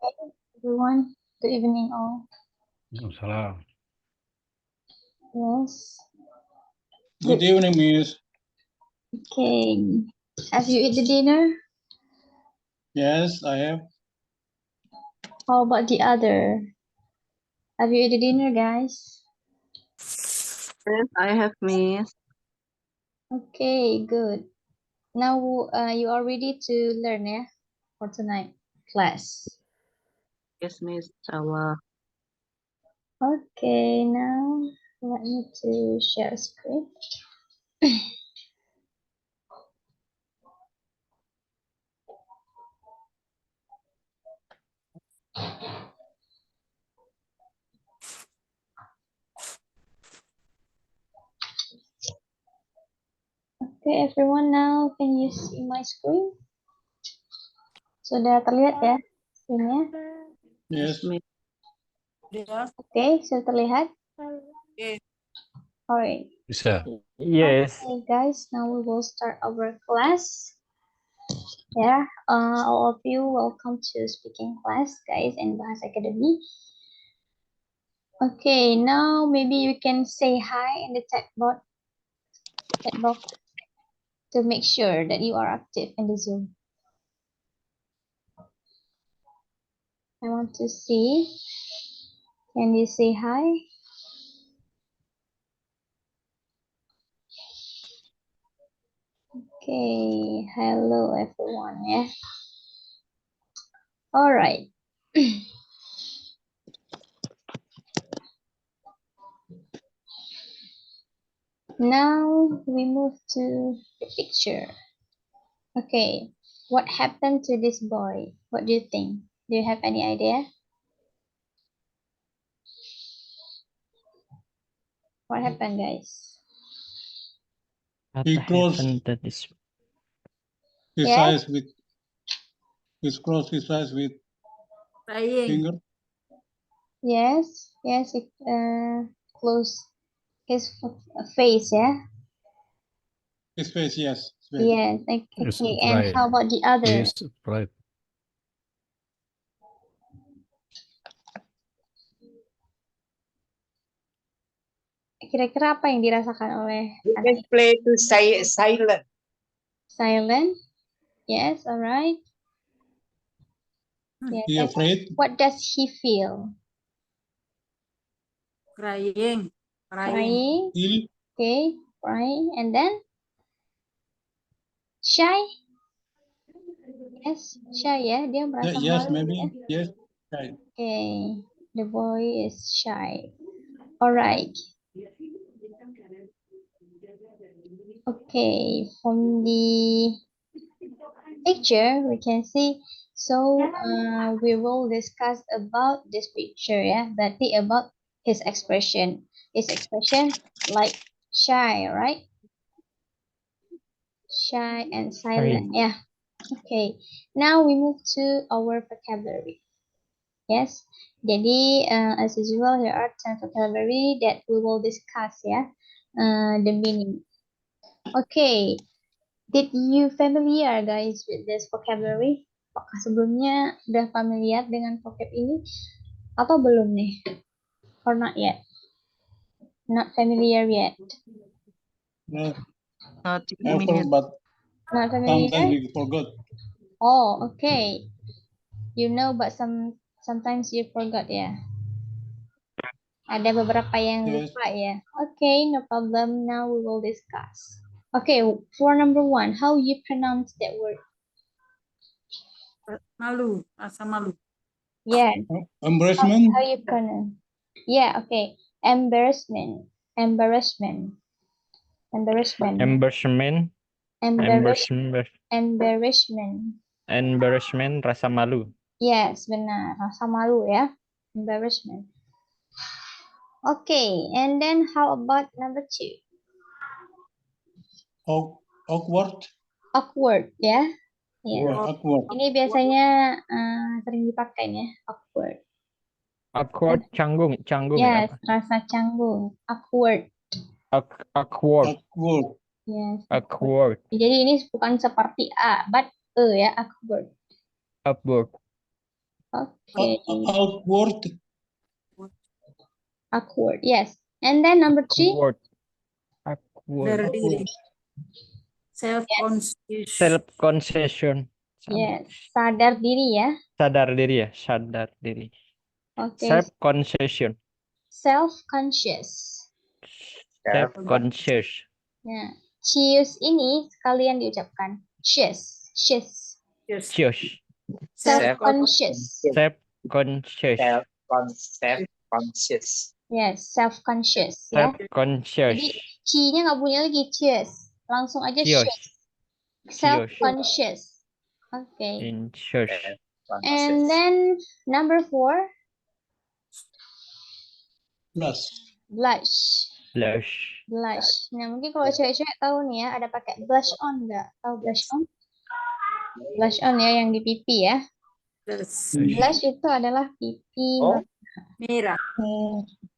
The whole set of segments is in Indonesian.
Hi, everyone. Good evening, all. Salam. Yes. Good evening, Miss. Okay. Have you eaten dinner? Yes, I have. How about the other? Have you eaten dinner, guys? Yes, I have, Miss. Okay, good. Now you are ready to learn, yeah, for tonight class. Yes, Miss. Sawa. Okay, now let me to share screen. Okay, everyone, now can you see my screen? Sudah terlihat ya screen-nya? Yes. Miss. Oke, sudah terlihat? Yes. Alright. Bisa. Yes. Okay, guys, now we will start our class. Yeah, all of you, welcome to speaking class, guys, in Bahasa Academy. Okay, now maybe you can say hi in the chat box to make sure that you are active in the Zoom. I want to see. Can you say hi? Okay, hello everyone. Yeah. All right. Now we move to the picture. Okay, what happened to this boy? What do you think? Do you have any idea? What happened, guys? What He closed happened to this? his Yes. eyes with closed his eyes with finger. Yes, yes, it close his face, yeah? His face, yes. His face. Yes, It's okay. And right. how about the other? Yes, right. Kira-kira apa yang dirasakan oleh You anak can play to say silent. silent? Yes, all right. Yes. He And afraid. what does he feel? Crying. Crying. Ill. Okay, crying. And then shy? Yes, shy ya. Dia merasa Yes, malu maybe. ya. Yes. Right. Okay, the boy is shy. All right. Okay, from the picture we can see. So we will discuss about this picture, yeah. Berarti about his expression. His expression like shy, right? Shy and silent, yeah. Okay. Now we move to our vocabulary. Yes. Jadi as usual here are 10 vocabulary that we will discuss, yeah. The meaning. Okay. Did you familiar guys with this vocabulary? Apakah sebelumnya udah familiar dengan vocab ini atau belum nih? Or not yet? Not familiar yet? No, Not ever, Miss. but Not sometimes familiar? we forgot. Oh, okay. You know, but sometimes you forgot ya. Ada beberapa yang Yes. lupa ya. Okay, no problem. Now we will discuss. Okay, for number 1, how you pronounce that word? Malu, rasa malu. Yeah, Embarrassment. how you pronounce? Yeah, okay. Embarrassment. Embarrassment. Embarrassment. Embarrassment. Embarrassment. Embarrassment. Embarrassment. Embarrassment. Rasa malu. Yes, benar. Rasa malu ya. Embarrassment. Okay, and then how about number 2? Awkward. Awkward ya. Yes. Awkward. Ini biasanya sering dipakai ya, awkward. Awkward. Canggung. Canggung. Yes, Apa? rasa canggung. Awkward. Awkward. Awkward. Yes. Awkward. Jadi ini bukan seperti A, but E ya, awkward. Awkward. Okay. Outward. Awkward. Yes. And then number 3. Awkward. Awkward. Berdiri. Self-conscious. Self-concession. Yes. Sadar diri ya. Sadar diri ya. Sadar diri. Okay. Self-concession. Self-conscious. Self-conscious. Nah, cius ini sekalian diucapkan. She's. Yes. Conscious. Self-conscious. Self-conscious. Self-conscious. Yes, self-conscious ya. Self-conscious. Jadi ci-nya nggak bunyi lagi cheers. Langsung aja Cheers. she's. Self-conscious. Okay. Conscious. And then number 4, Plus. blush. Blush. Blush. Nah, mungkin kalau cewek-cewek tahu nih ya, ada pakai blush on nggak? Tahu blush on? Blush on ya, yang di pipi ya. Plus. Blush itu adalah pipi. Oh. Merah.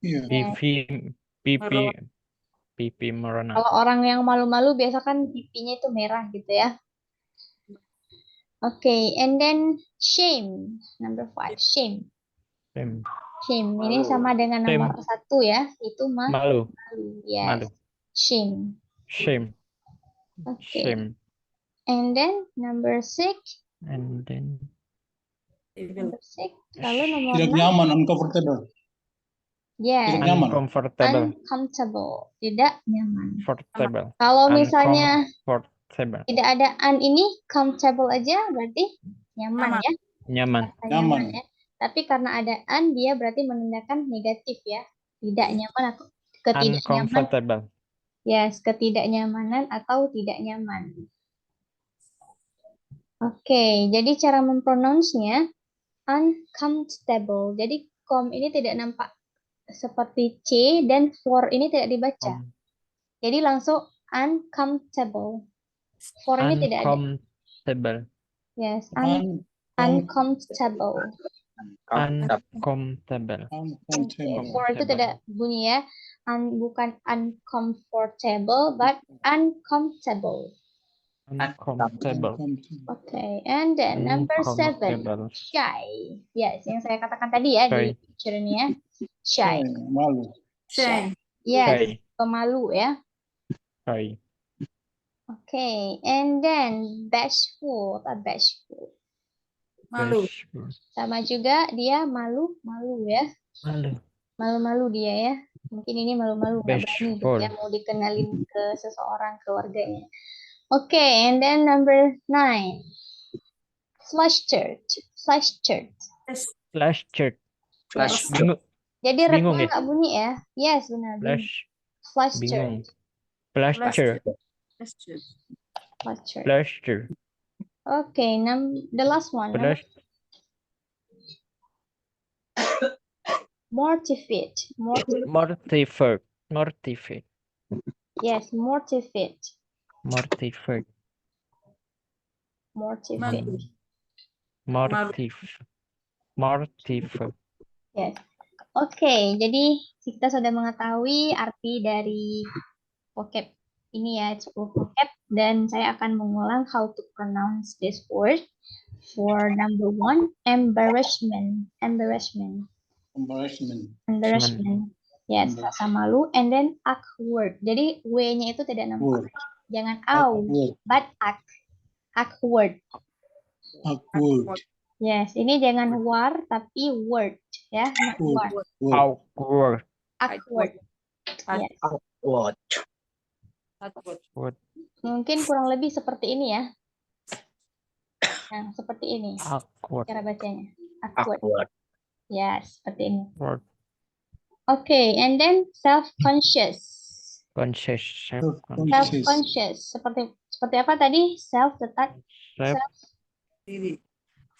Yeah. Pipi merona. Kalau orang yang malu-malu biasa kan pipinya itu merah gitu ya. Okay, and then shame. Number 5, shame. Shame. Shame. Ini sama dengan Shame. nomor 1 ya. Itu malu. Malu. Yes. Malu. Shame. Shame. Okay. Shame. And then number 6. And then Evil. Number 6. Lalu nomor Tidak 6. nyaman, uncomfortable. Yes. Tidak nyaman. uncomfortable. Uncomfortable. Tidak nyaman. Comfortable. Kalau misalnya Uncomfortable. tidak ada ini, comfortable aja berarti nyaman Nyaman. ya. Nyaman. Rasa Nyaman. ya. Tapi karena ada dia berarti menandakan negatif ya. Tidak nyaman atau ketidaknyaman. Uncomfortable. Yes, ketidaknyamanan atau tidak nyaman. Oke, jadi cara mempronounce-nya uncomfortable. Jadi ini tidak nampak seperti C dan for ini tidak dibaca. Jadi langsung uncomfortable. For ini tidak ada. Uncomfortable. Yes, Un- uncomfortable. Uncomfortable. Uncomfortable. For itu tidak bunyi ya. Bukan uncomfortable, but uncomfortable. Uncomfortable. Okay, and then number 7, Uncomfortable. shy. Yes, yang saya katakan tadi ya di Shy. picture ini ya. Shy. Malu. Shame. Yes, Shy. pemalu ya. Shy. Okay, and then bashful. Bashful. Malu. Bashful. Sama juga dia malu-malu ya. Malu. Malu-malu dia ya. Mungkin ini malu-malu nggak berani gitu Bashful. ya mau dikenalin ke seseorang keluarganya. Okay, and then number 9. Flustered. Flustered. Flustered. Flustered. Bingung. Jadi Bingung rednya ya? nggak bunyi ya? Yes, benar. Bingung. Bingung. Flustered. Flustered. Flustered. Flustered. Flustered. Okay, the last one. Number Flustered. mortified. Mortified. Mortified. Yes, mortified. Mortified. Mortified. Mortified. Mortified. Yes. Oke, jadi kita sudah mengetahui arti dari vocab ini ya, 10 vocab, dan saya akan mengulang how to pronounce this word. For number 1, embarrassment. Embarrassment. Embarrassment. Embarrassment. Yes, rasa malu. And then awkward. Jadi W-nya itu tidak nampak. Awkward. Jangan aw, Awkward. but awkward. Awkward. Yes, ini jangan war tapi word ya, not war. Awkward. Awkward. Yes. Awkward. Awkward. Mungkin kurang lebih seperti ini ya. Nah, seperti ini Awkward. cara bacanya. Awkward. Awkward. Yes, seperti ini. Word. Okay, and then self-conscious. Conscious. Self-conscious. Self-conscious. Seperti apa tadi? Diri.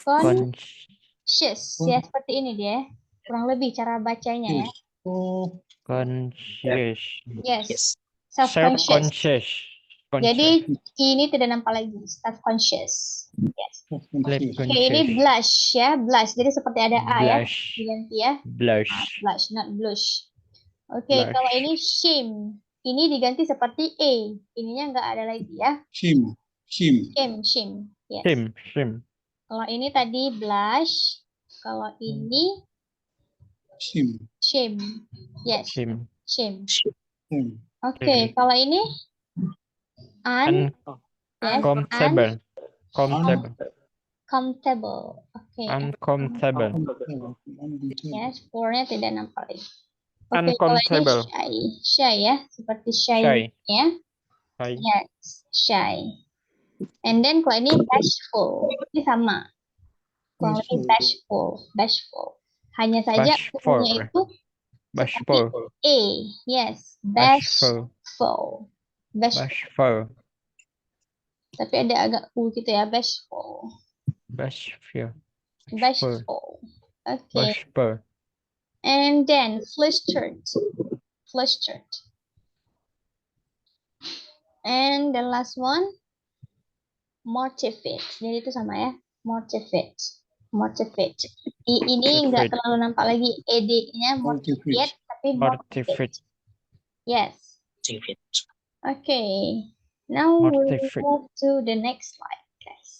Conscious. Ya, seperti ini dia. Kurang lebih cara bacanya ya. Oh, Conscious. Yes. Yes. Self-conscious. Self-conscious. Jadi ini tidak nampak lagi. Self-conscious. Yes. self-conscious. Oke, ini blush ya. Blush. Jadi seperti ada A ya. Blush. Diganti ya. Blush. Blush, not blush. Oke, Blush. kalau ini shame. Ini diganti seperti A. Ininya nggak ada lagi ya. Shame. Shame. Shame, shame. Yes. Shame. Shame. Kalau ini tadi blush. Kalau ini Shame. shame. Yes, Shame. shame. Shame. Oke, kalau ini un, yes, Uncomfortable. Comfortable. uncomfortable. Oke, Uncomfortable. yes, for-nya tidak nampak lagi. Oke, kalau ini Uncomfortable. shy, shy ya, seperti shy, Shy. ya. Shy. Yes, shy. And then kalau ini bashful, ini sama. Kalau ini bashful. Hanya saja Bashful. U-nya itu Bashful. A, yes, Bashful. bashful. Bashful. Tapi ada agak U gitu ya, bashful. Bashful. Bashful. Okay. Bashful. And then flustered. Flustered. And the last one, mortified. Jadi itu sama ya, mortified. Mortified. Ini nggak Mortified. terlalu nampak lagi ed-nya mortified, tapi mortified. Mortified. Yes. Okay. Now we Mortified. move to the next slide, guys.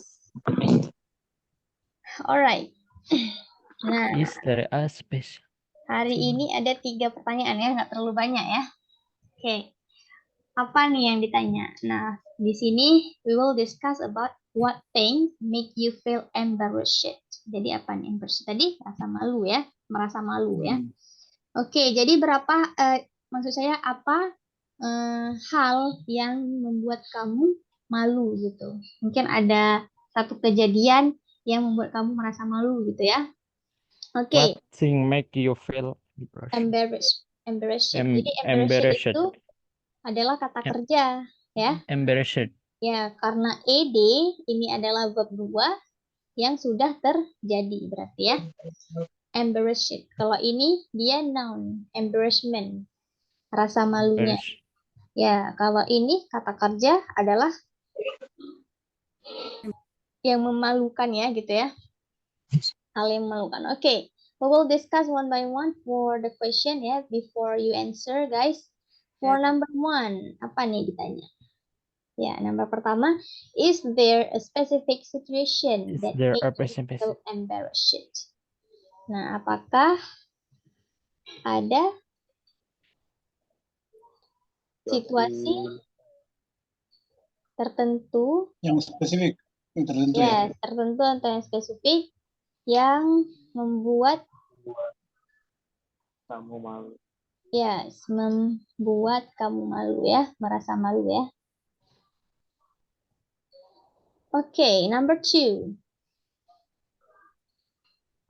Alright. Nah, Is there a space? hari ini ada 3 pertanyaan ya, nggak terlalu banyak ya. Oke. Apa nih yang ditanya? Nah, di sini we will discuss about what things make you feel embarrassed. Jadi apa nih embarrassed? Tadi rasa malu ya, merasa malu ya. Oke, jadi maksud saya apa hal yang membuat kamu malu gitu. Mungkin ada satu kejadian yang membuat kamu merasa malu gitu ya. Oke. What thing make you feel Embarrassed. Jadi embarrassed embarrassed? itu adalah kata kerja ya. Embarrassed. Ya, karena ed ini adalah verb 2 yang sudah terjadi berarti ya. Embarrassed. Kalau ini dia noun, embarrassment. Rasa malunya. Embarrassed. Ya, kalau ini kata kerja adalah yang memalukan ya gitu ya. Hal yang memalukan. Oke, we will discuss one by one for the question ya before you answer guys. For number 1, apa nih ditanya? Ya, nomor pertama, is there a specific situation Is that there a makes you specific- feel embarrassed? Nah, apakah ada situasi tertentu, Yang spesifik, yang tertentu ya. ya, tertentu atau yang spesifik yang membuat Kamu malu. yes, membuat kamu malu ya, merasa malu ya. Okay, number 2.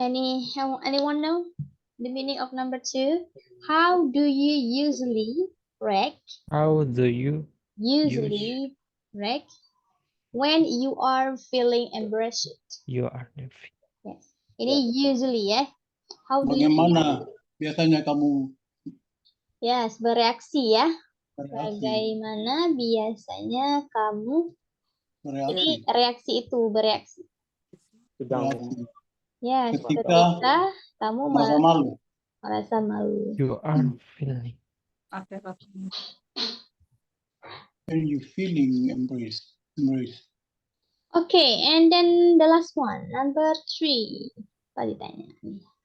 Anyone know the meaning of number 2? How do you usually react? How do you Usually react when you are feeling embarrassed. you are the Yes. Ini usually ya. How do you Bagaimana biasanya kamu yes, bereaksi ya? bereaksi? Bagaimana biasanya kamu Bereaksi. ini reaksi itu bereaksi. Bereaksi. Yes, Ketika ketika kamu Merasa malu. merasa malu. you are feeling. When you feeling embarrassed. Okay, and then the last one, number 3. Apa ditanya?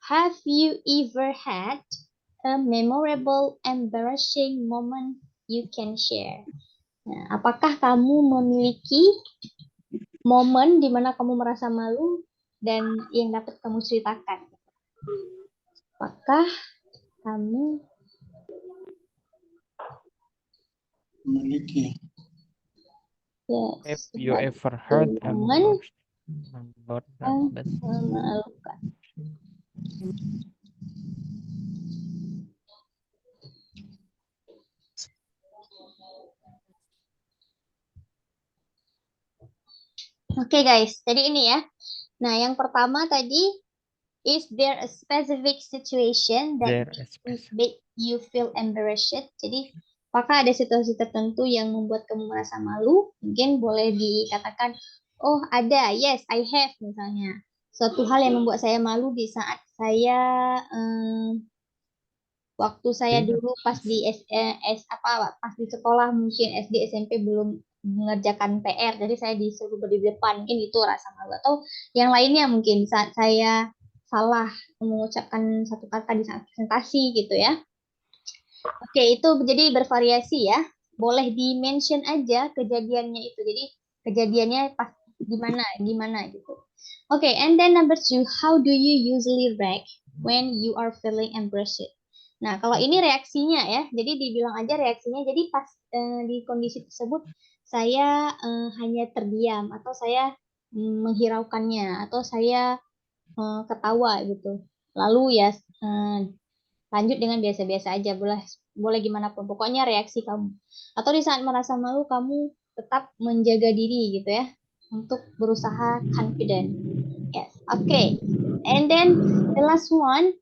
Have you ever had a memorable, embarrassing moment you can share? Nah, apakah kamu memiliki momen di mana kamu merasa malu dan yang dapat kamu ceritakan? Apakah kamu Memiliki. Have yes, you ever heard momen about yang that? memalukan? Oke guys, jadi ini ya. Nah, yang pertama tadi, is there a specific situation There that is specific. make you feel embarrassed? Jadi, apakah ada situasi tertentu yang membuat kamu merasa malu? Mungkin boleh dikatakan, oh ada, yes, I have misalnya. Suatu hal yang membuat saya malu di saat saya waktu saya dulu pas di pas di sekolah mungkin SD SMP belum mengerjakan PR, jadi saya disuruh berdiri di depan, mungkin itu rasa malu. Atau yang lainnya mungkin saat saya salah mengucapkan satu kata di saat presentasi gitu ya. Oke, itu jadi bervariasi ya. Boleh di-mention aja kejadiannya itu. Jadi kejadiannya pas gimana gitu. Oke, and then number 2, how do you usually react when you are feeling embarrassed? Nah, kalau ini reaksinya ya. Jadi dibilang aja reaksinya. Jadi pas di kondisi tersebut saya hanya terdiam atau saya menghiraukannya atau saya ketawa gitu. Lalu ya lanjut dengan biasa-biasa aja, boleh boleh gimana pun. Pokoknya reaksi kamu. Atau di saat merasa malu kamu tetap menjaga diri gitu ya untuk berusaha confident. Yes. Okay. And then the last one,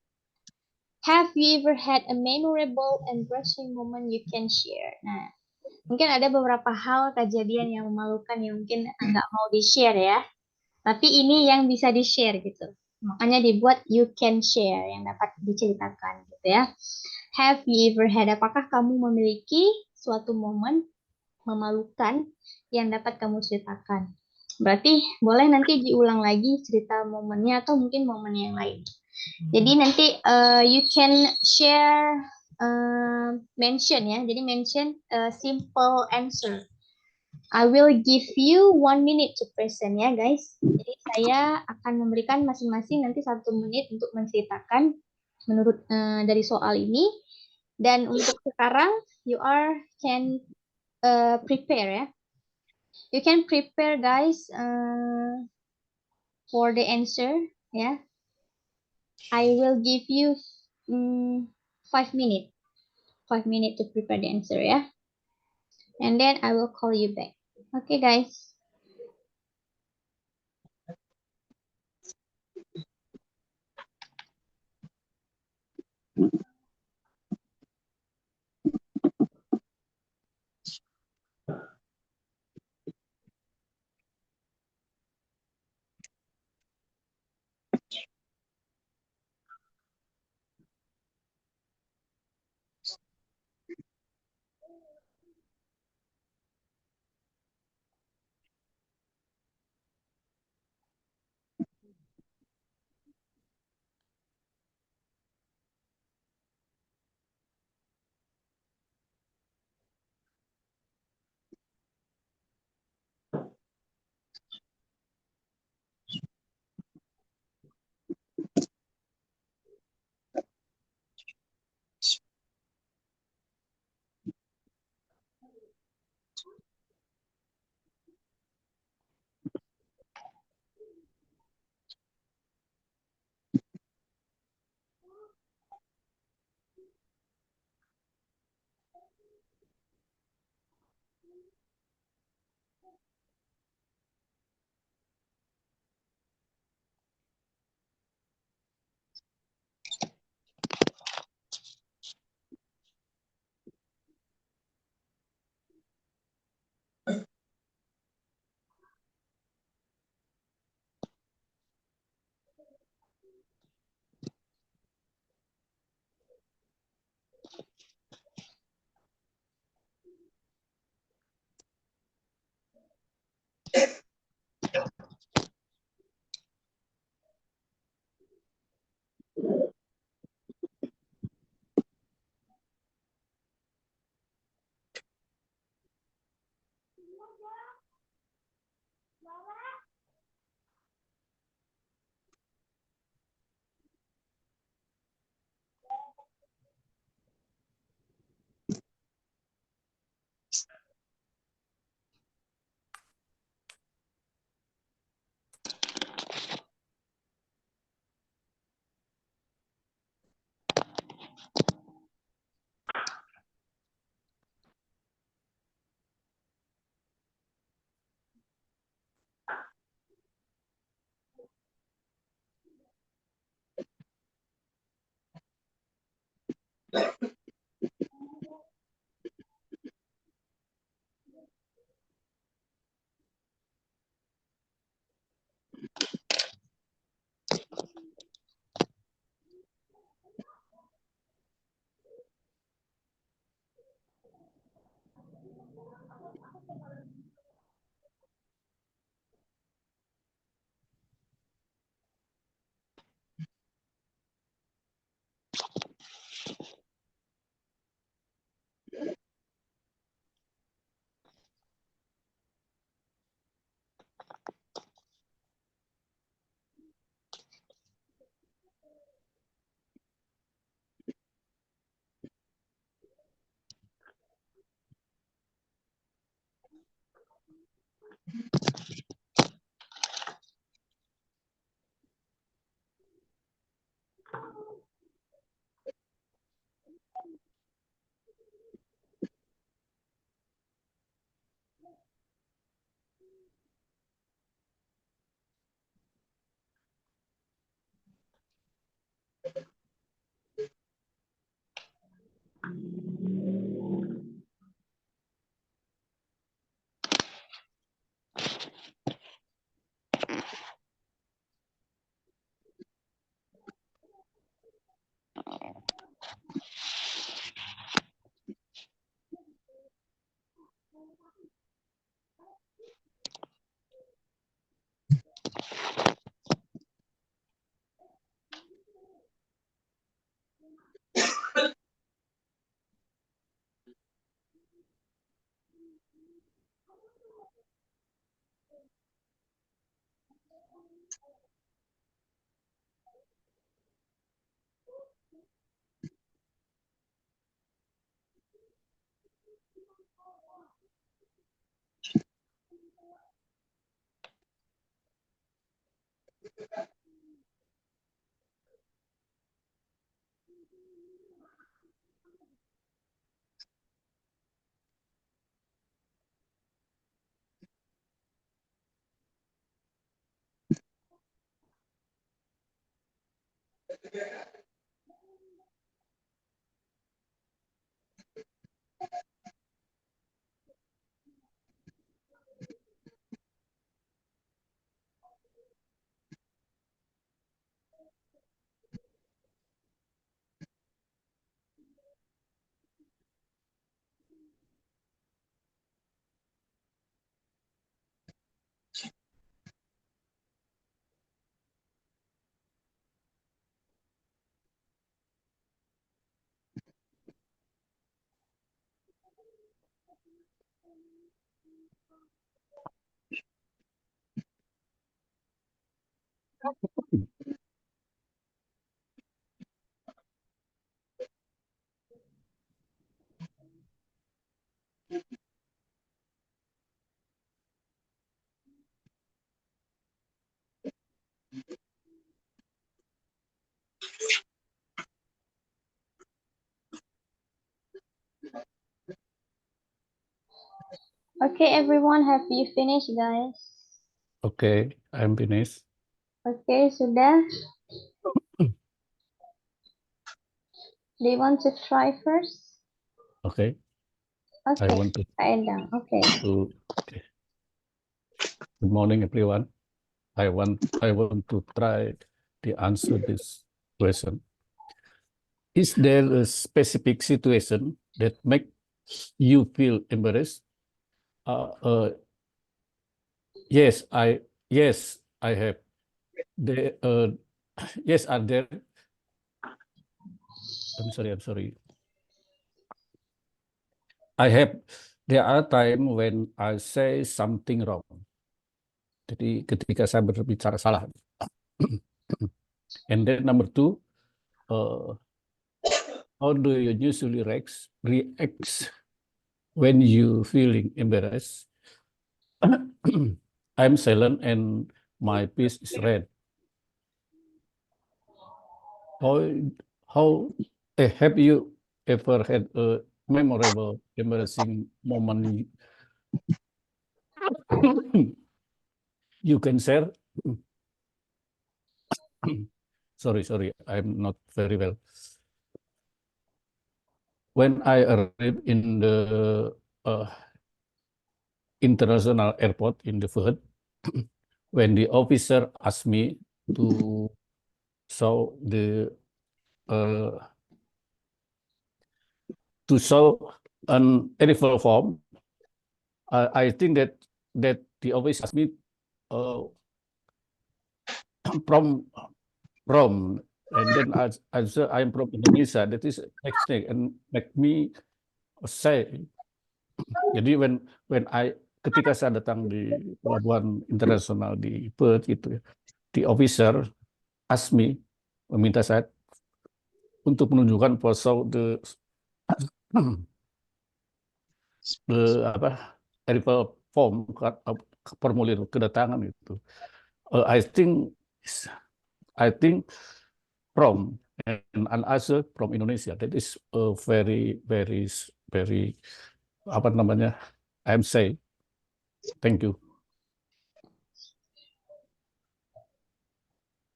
have you ever had a memorable embarrassing moment you can share? Nah, mungkin ada beberapa hal kejadian yang memalukan yang mungkin nggak mau di-share ya. Tapi ini yang bisa di-share gitu. Makanya dibuat you can share yang dapat diceritakan gitu ya. Have you ever had? Apakah kamu memiliki suatu momen memalukan yang dapat kamu ceritakan? Berarti boleh nanti diulang lagi cerita momennya atau mungkin momen yang lain. Jadi nanti you can share mention ya. Jadi mention simple answer. I will give you 1 minute to present ya guys. Jadi saya akan memberikan masing-masing nanti 1 menit untuk menceritakan menurut dari soal ini. Dan untuk sekarang you can prepare ya. You can prepare guys for the answer ya. I will give you 5 minutes. 5 minutes to prepare the answer ya. And then I will call you back. Okay guys. Okay, everyone, have you finished, guys? Okay, I'm finished. Okay, sudah. Do you want to try first? Okay, I Okay, want Kak Endang. Okay. okay. Good morning, everyone. I want to try to answer this question. Is there a specific situation that make you feel embarrassed? Yes, I have. There, yes, are there? I'm sorry. I have. There are times when I say something wrong. Jadi ketika saya berbicara salah. And then number two, how do you usually react when you feeling embarrassed? I'm silent and my face is red. How have you ever had a memorable, embarrassing moment you can share? Sorry, I'm not very well. When I arrived in the international airport in the Fed, when the officer asked me to show uh, an arrival form, I think that the officer asked me from and then I said I'm from Indonesia. That is next thing and make me say. Jadi ketika saya datang di pelabuhan internasional di Perth itu ya, the officer ask me, meminta saya untuk menunjukkan foto the arrival form formulir kedatangan itu. I think from and an answer from Indonesia. That is very apa namanya? I'm say. Thank you.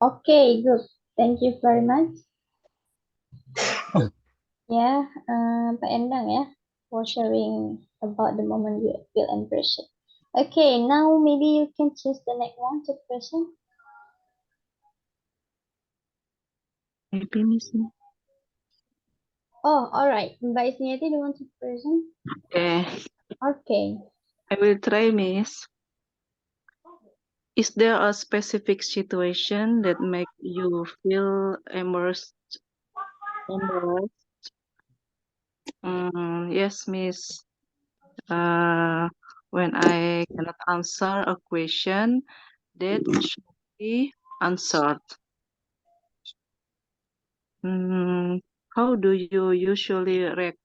Okay, good. Thank you very much. Ya, Pak Endang ya, for sharing about the moment you feel embarrassed. Okay, now maybe you can choose the next one to present. Maybe, Miss. Oh, all right. Mbak Isniati, do you want to present? Okay, Okay. I will try, Miss. Is there a specific situation that make you feel embarrassed? Yes, Miss. When I cannot answer a question that should be answered. How do you usually react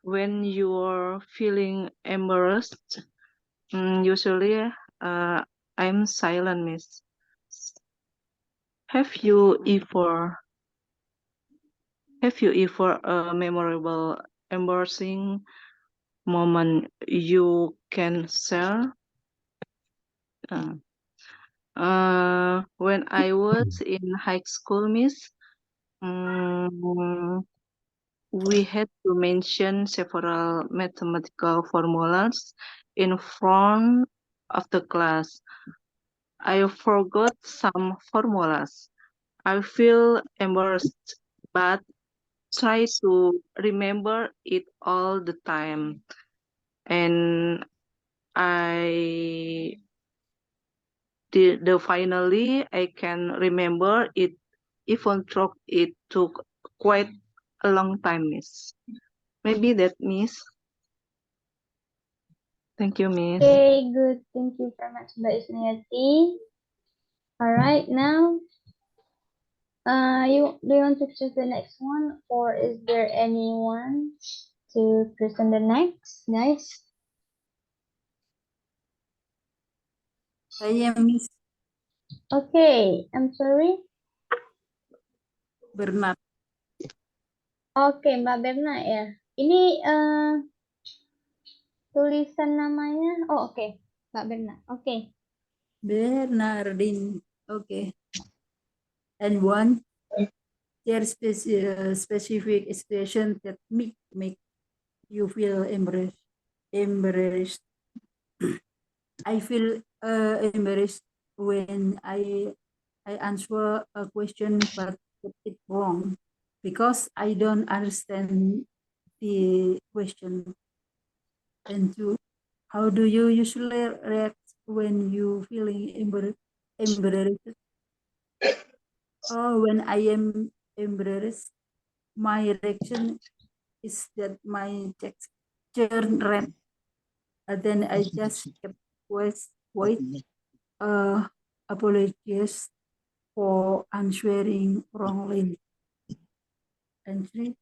when you're feeling embarrassed? Usually, I'm silent, Miss. Have you ever a memorable, embarrassing moment you can share? When I was in high school, Miss, we had to mention several mathematical formulas in front of the class. I forgot some formulas. I feel embarrassed, but try to remember it all the time. And I finally I can remember it, even though it took quite a long time, Miss. Maybe that, Miss. Thank you, Miss. Okay, good. Thank you very much, Mbak Isniati. All right, now, do you want to choose the next one, or is there anyone to present the next, guys? Saya Miss Okay, I'm sorry. Bernard. Oke, Mbak Berna ya. Ini tulisan namanya. Oh, oke. Mbak Berna. Oke. Bernardine. Okay. And one, there specific situation that make you feel embarrassed. I feel embarrassed when I answer a question but get it wrong because I don't understand the question. And two, how do you usually react when you feeling embarrassed? When I am embarrassed, my reaction is that my text turned red. Then I just kept wait, apologize for answering wrongly. And three,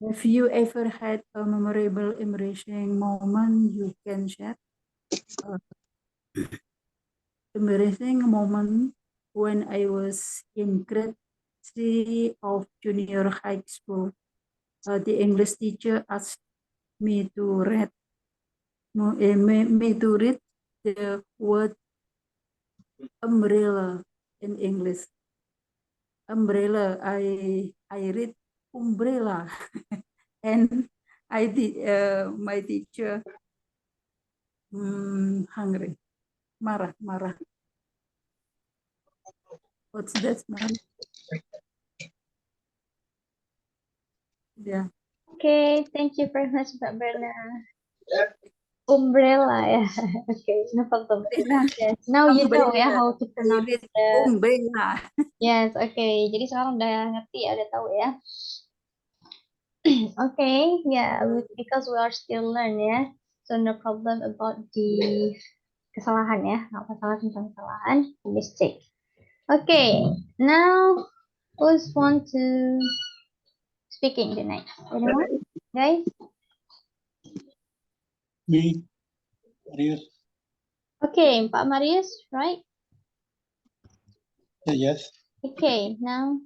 have you ever had a memorable, embarrassing moment you can share? Embarrassing moment when I was in grade 3 of junior high school. The English teacher asked me to read the word umbrella in English. Umbrella, I read umbrella, and I did. My teacher hungry, marah. What's that, man? Yeah. Okay, thank you very much, Mbak Berna. Umbrella ya. Okay, no problem. Yes, now you know ya how to pronounce the umbrella. Yes, okay. Jadi sekarang udah ngerti ya, udah tahu ya. Okay, yeah, because we are still learn ya. So no problem about the kesalahan ya, nggak masalah tentang kesalahan, mistake. Okay, now who's want to speaking the next? Anyone, guys? Me. Marius? Okay, Pak Marius, right? Yes. Okay, now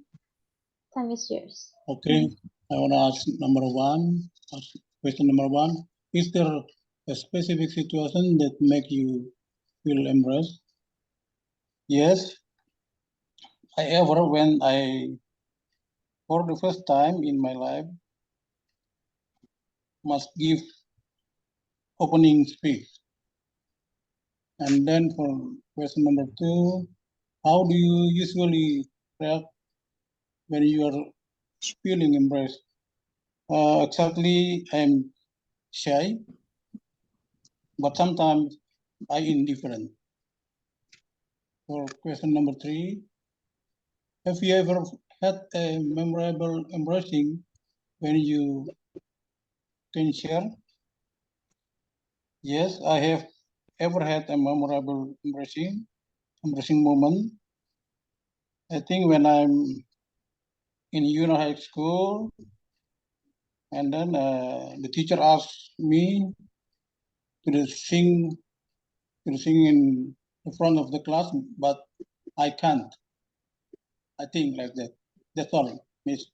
time is yours. Okay. I want to ask question number one. Is there a specific situation that make you feel embarrassed? Yes. When for the first time in my life, must give opening speech. And then for question number two, how do you usually react when you are feeling embarrassed? Exactly, I'm shy, but sometimes I indifferent. For question number three, have you ever had a memorable embarrassing when you can share? Yes, I have ever had a memorable embarrassing moment. I think when I'm in junior high school, and then the teacher asked me to sing in the front of the class, but I can't. I think like that. That's all, Miss.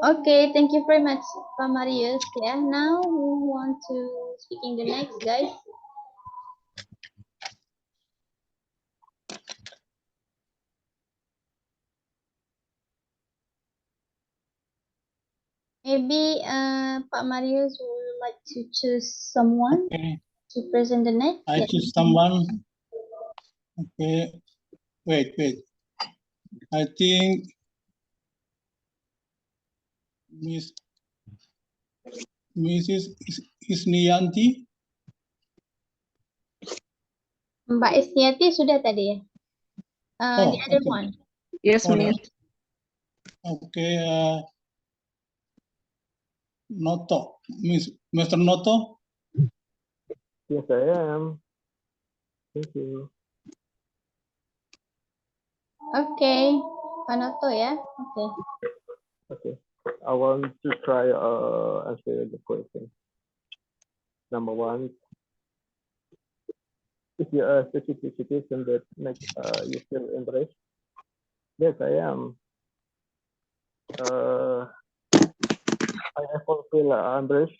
Okay, thank you very much, Pak Marius. Yeah, now we want to speaking the next, guys. Maybe Pak Marius would like to choose someone Okay, to present the next. I Yeah. choose someone. Okay, wait. I think Mrs. Isnianti. Mbak Istiati sudah tadi ya. The other Okay. one. Yes, Oh, Miss. Okay, Noto, Mr. Noto. Yes, I am. Thank you. Okay, Pak Noto ya. Okay. Okay. I want to try answer the question. Number one, is there a specific situation that makes you feel embarrassed? Yes, I am. I ever feel embarrassed.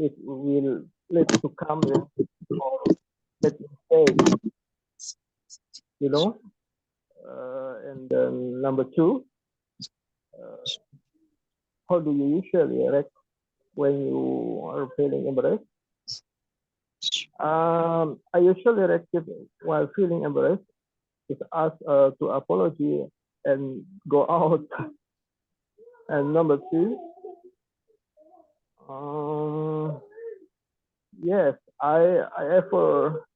It will lead to comment or make mistake, you know. And then number two, how do you usually react when you are feeling embarrassed? I usually react while feeling embarrassed is ask to apology and go out. And number two, yes, I ever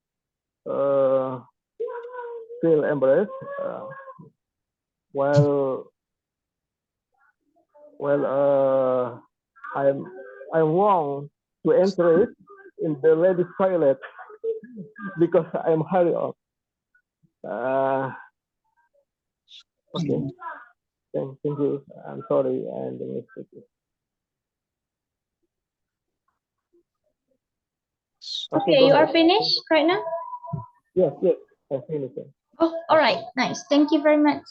feel embarrassed while I'm wrong to enter it in the ladies' toilet because I'm hurry up. Okay. Thank you. I'm sorry and the mistake. Okay, you are finished right now? Yes, I finished it. Oh, all right, nice. Thank you very much,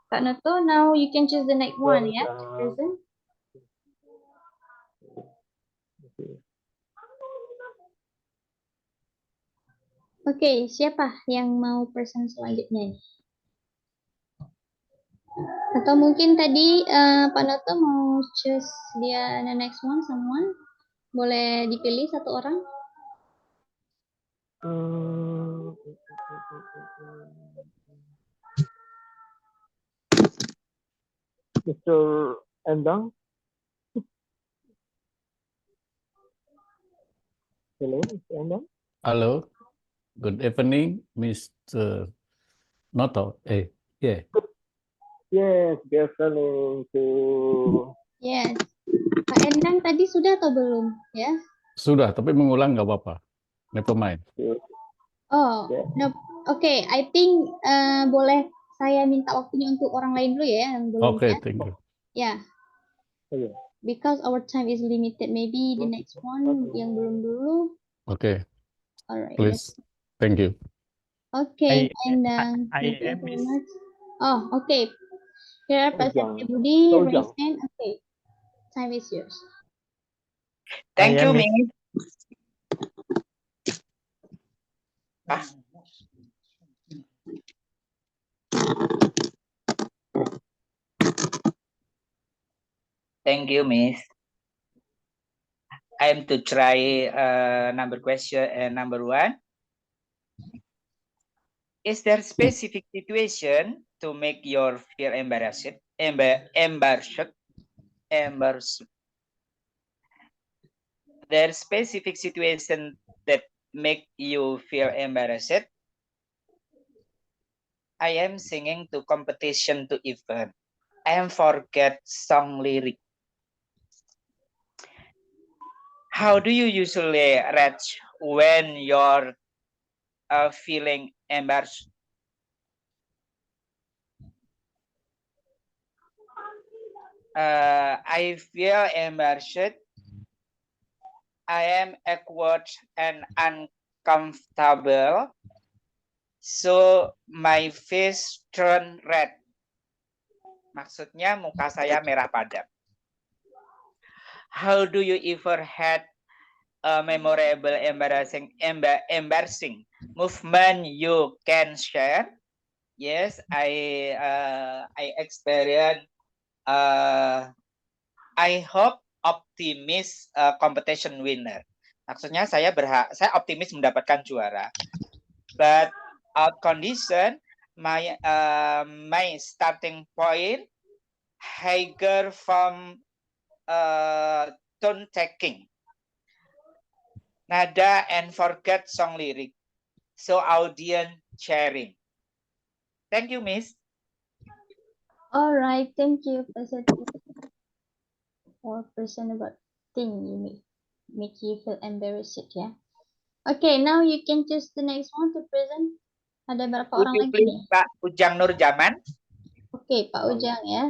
Pak Noto. Now you can choose the next one, yeah, to present. Oke, siapa yang mau present selanjutnya? Atau mungkin tadi Pak Noto mau choose dia the next one, someone? Boleh dipilih satu orang? Mr. Endang. Hello, Mr. Endang. Hello, good evening, Mr. Noto. Yeah. Yes, good afternoon to. Yes. Pak Endang tadi sudah atau belum? Ya. Sudah, tapi mengulang nggak apa-apa. Never mind. Oh, no. Oke, I think boleh saya minta waktunya untuk orang lain dulu ya yang belum Oke, ya. thank you. Ya. Iya. because our time is limited, maybe the next one yang belum dulu. Okay, Alright. please. Thank you. Okay, and I thank you am very Miss. much. Oh, okay. Here, President Ujang. Budi, Ujang. raise hand. Okay, time is yours. Thank I you, am Miss. Ah. Thank you, Miss. I am to try number question number 1. Is there specific situation to make you feel embarrassed? Embarrassed. There specific situation that make you feel embarrassed? I am singing to competition to event. I am forget song lyric. How do you usually react when you're feeling embarrassed? I feel embarrassed. I am awkward and uncomfortable. So my face turn red. Maksudnya muka saya merah padam. How do you ever had a memorable, embarrassing movement you can share? Yes, I experience. I hope optimis competition winner. Maksudnya saya optimis mendapatkan juara. But out condition, my starting point higher from tone taking, nada and forget song lyric. So audience sharing. Thank you, Miss. All right, thank you, President. Or present about thing you make you feel embarrassed, yeah. Okay, now you can choose the next one to present. Ada berapa Would orang you lagi please, nih? Pak Ujang Nurjaman? Oke, Pak Ujang ya.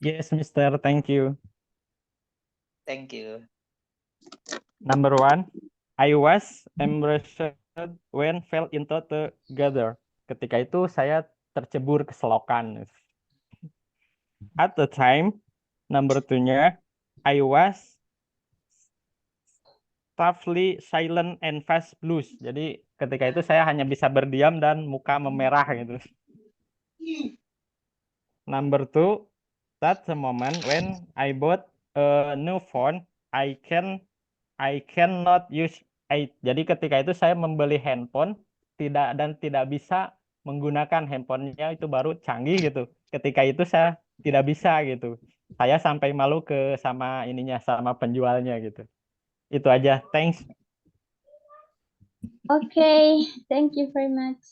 Yes, Mister. Thank you. Thank you. Number 1, I was embarrassed when fell into the gutter. Ketika itu saya tercebur ke selokan. At the time, number 2-nya, I was stuffly silent and fast blues. Jadi ketika itu saya hanya bisa berdiam dan muka memerah gitu. Number 2, that's the moment when I bought a new phone, I cannot use it. Jadi ketika itu saya membeli handphone tidak bisa menggunakan handphonenya, itu baru canggih gitu. Ketika itu saya tidak bisa gitu. Saya sampai malu sama penjualnya gitu. Itu aja. Thanks. Okay, thank you very much.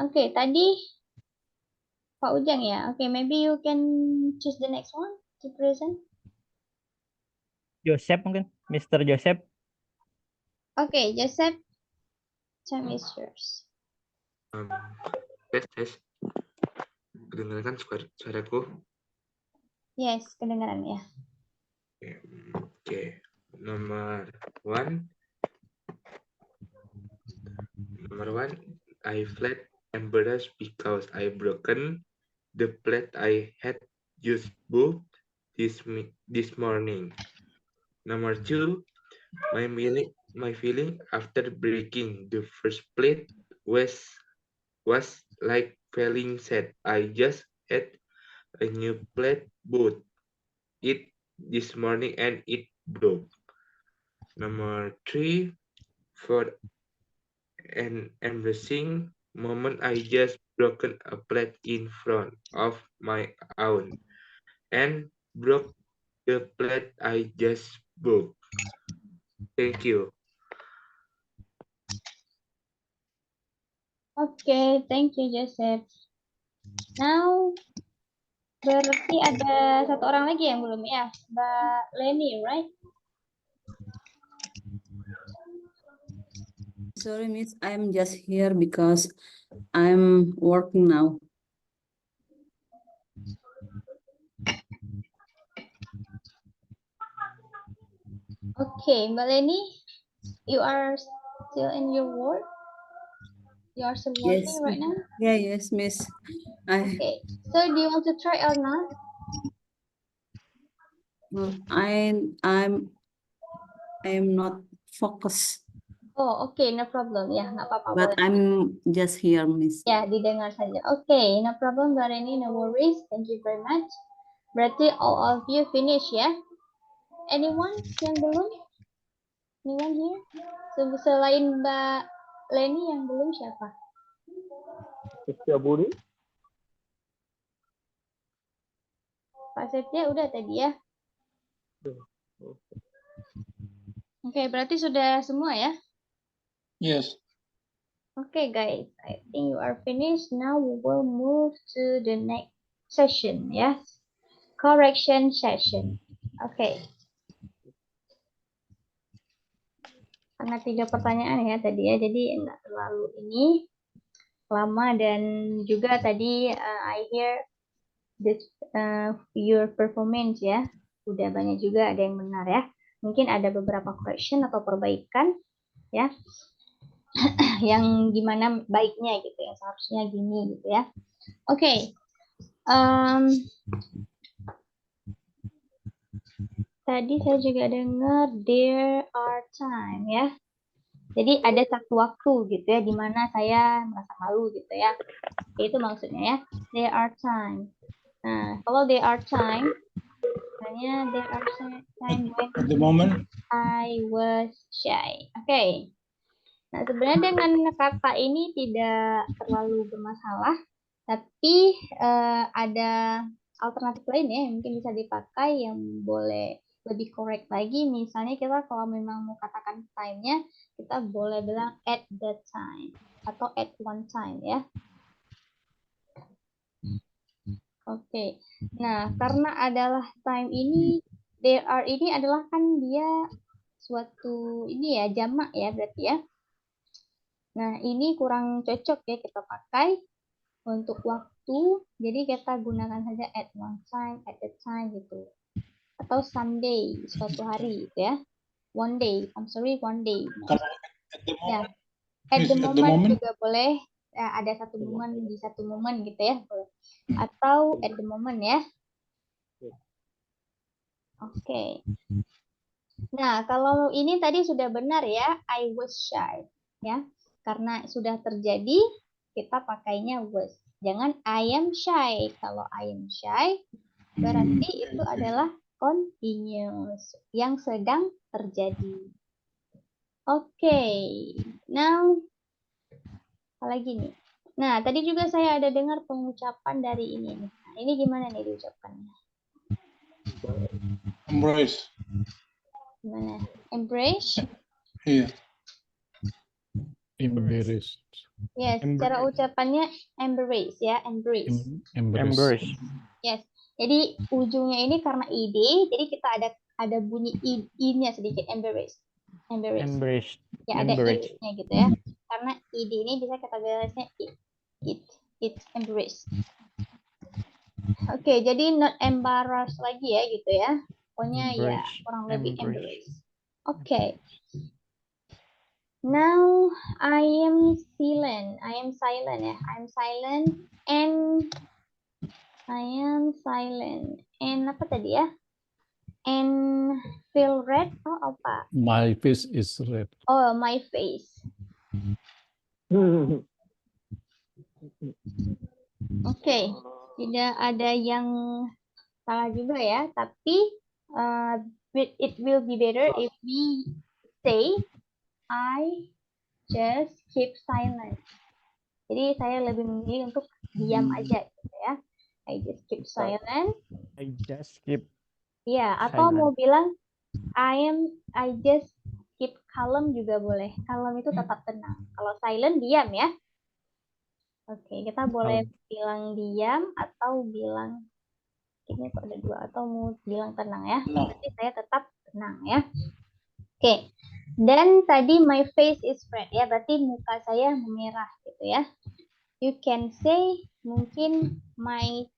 Okay, tadi Pak Ujang ya. Okay, maybe you can choose the next one to present. Joseph mungkin, Mr. Joseph. Okay, Joseph, time is yours. Tes. Kedengaran suaraku? Yes, kedengaran ya. Okay. Number one, I felt embarrassed because I broken the plate I had used both this morning. Number 2, my feeling after breaking the first plate was like feeling sad. I just had a new plate, but it this morning and it broke. Number 3, for an embarrassing moment, I just broken a plate in front of my own and broke the plate I just broke. Thank you. Okay, thank you, Joseph. Now, berarti ada satu orang lagi yang belum ya, Mbak Leni, right? Sorry, Miss, I'm just here because I'm working now. Okay, Mbak Leni, you are still in your work? You are still working Yes, right now? yeah, yes, Miss. Okay, so do you want to try or not? I'm not focused, Oh, okay, no problem. Ya, nggak apa-apa. but Boleh. I'm just here, Miss. Ya, didengar saja. Okay, no problem, Mbak Leni, no worries. Thank you very much. Berarti all of you finish ya? Anyone yang belum? Anyone here? Selain Mbak Leni yang belum siapa? Setia Budi. Pak Septia udah tadi ya? Oke, berarti sudah semua ya? Yes. Okay, guys, I think you are finished. Now we will move to the next session, yes? Correction session. Okay. Karena 3 pertanyaan ya tadi ya, jadi enggak terlalu ini lama dan juga tadi I hear this your performance ya. Udah banyak juga ada yang benar ya. Mungkin ada beberapa correction atau perbaikan ya. Yang gimana baiknya gitu ya, seharusnya gini gitu ya. Oke. Tadi saya juga dengar there are time ya. Jadi ada satu waktu gitu ya di mana saya merasa malu gitu ya. Itu maksudnya ya. There are time. Nah, kalau there are time, misalnya there are time when At the moment, I was shy. Oke. Nah, sebenarnya dengan kata ini tidak terlalu bermasalah, tapi ada alternatif lain ya yang mungkin bisa dipakai yang boleh lebih correct lagi. Misalnya kita kalau memang mau katakan time-nya, kita boleh bilang at that time atau at one time ya. Oke. Nah, karena adalah time ini, there are ini adalah kan dia suatu ini ya, jamak ya berarti ya. Nah, ini kurang cocok ya kita pakai untuk waktu. Jadi kita gunakan saja at one time, at a time gitu. Atau someday, suatu hari gitu ya. One day, I'm sorry, one day. kalau at the Ya, moment, at Miss, the at the moment moment, juga boleh. Ada satu momen di satu momen gitu ya. Atau at the moment ya. Oke. Nah, kalau ini tadi sudah benar ya, I was shy. Ya, karena sudah terjadi, kita pakainya was. Jangan I am shy. Kalau I am shy, berarti itu adalah continuous, yang sedang terjadi. Oke, now, apa lagi nih? Nah, tadi juga saya ada dengar pengucapan dari ini. Nah, ini gimana nih diucapkannya? embrace. Gimana? Embrace? Iya. Embarrassed. Yes, cara ucapannya embrace ya, embrace. Embrace. Yes. Jadi ujungnya ini karena id, jadi kita ada bunyi i-nya sedikit, embrace. Embrace. Embrace. Ya ada Embrace. i-nya gitu ya. Karena id ini bisa kita balasnya it embrace. Oke, jadi not embarrassed lagi ya gitu ya. Pokoknya ya Embrace. kurang lebih Embrace. embrace. Oke. Now I am silent. I am silent ya. I'm silent and I am silent. And apa tadi ya? And feel red. Oh apa? My face is red. Oh my face. Oke. Tidak ada yang salah juga ya. Tapi it will be better if we say I just keep silent. Jadi saya lebih memilih untuk diam aja gitu ya. I just keep silent. I just keep Ya, atau mau silent. bilang I just keep calm juga boleh. Calm itu tetap tenang. Kalau silent diam ya. Oke, kita boleh bilang diam atau bilang ini kok ada dua atau mau bilang tenang ya. Berarti saya tetap tenang ya. Oke. Dan tadi my face is red ya, berarti muka saya memerah gitu ya. You can say mungkin my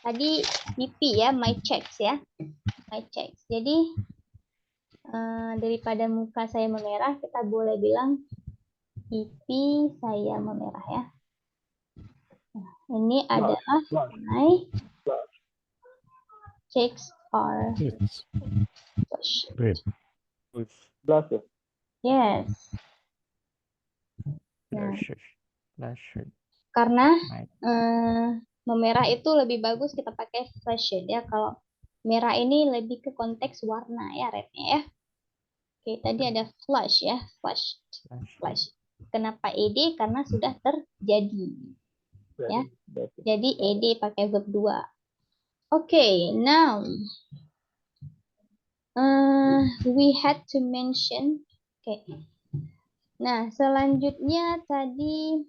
tadi pipi ya, my cheeks ya, my cheeks. Jadi daripada muka saya memerah, kita boleh bilang pipi saya memerah ya. Nah, ini adalah my cheeks are It's flushed. red. Blushes. Yes. Nah, Blushes. karena Right. memerah itu lebih bagus kita pakai flushed ya. Kalau merah ini lebih ke konteks warna ya, rednya ya. Oke, tadi ada flush ya, flushed. Flush. Kenapa ed? Karena sudah terjadi. Ya. Jadi ed pakai verb 2. Oke, now we had to mention. Oke. Nah, selanjutnya tadi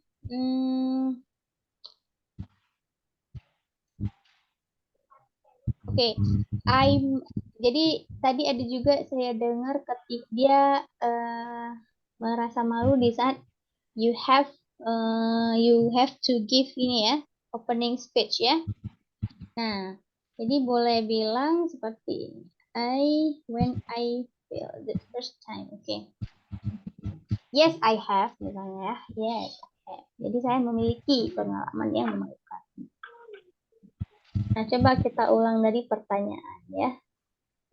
Oke, jadi tadi ada juga saya dengar ketika dia merasa malu di saat you have to give ini ya, opening speech ya. Nah, jadi boleh bilang seperti when I feel the first time, oke. Yes, I have misalnya ya. Yes, I have. Jadi saya memiliki pengalaman yang memalukan. Nah, coba kita ulang dari pertanyaan ya.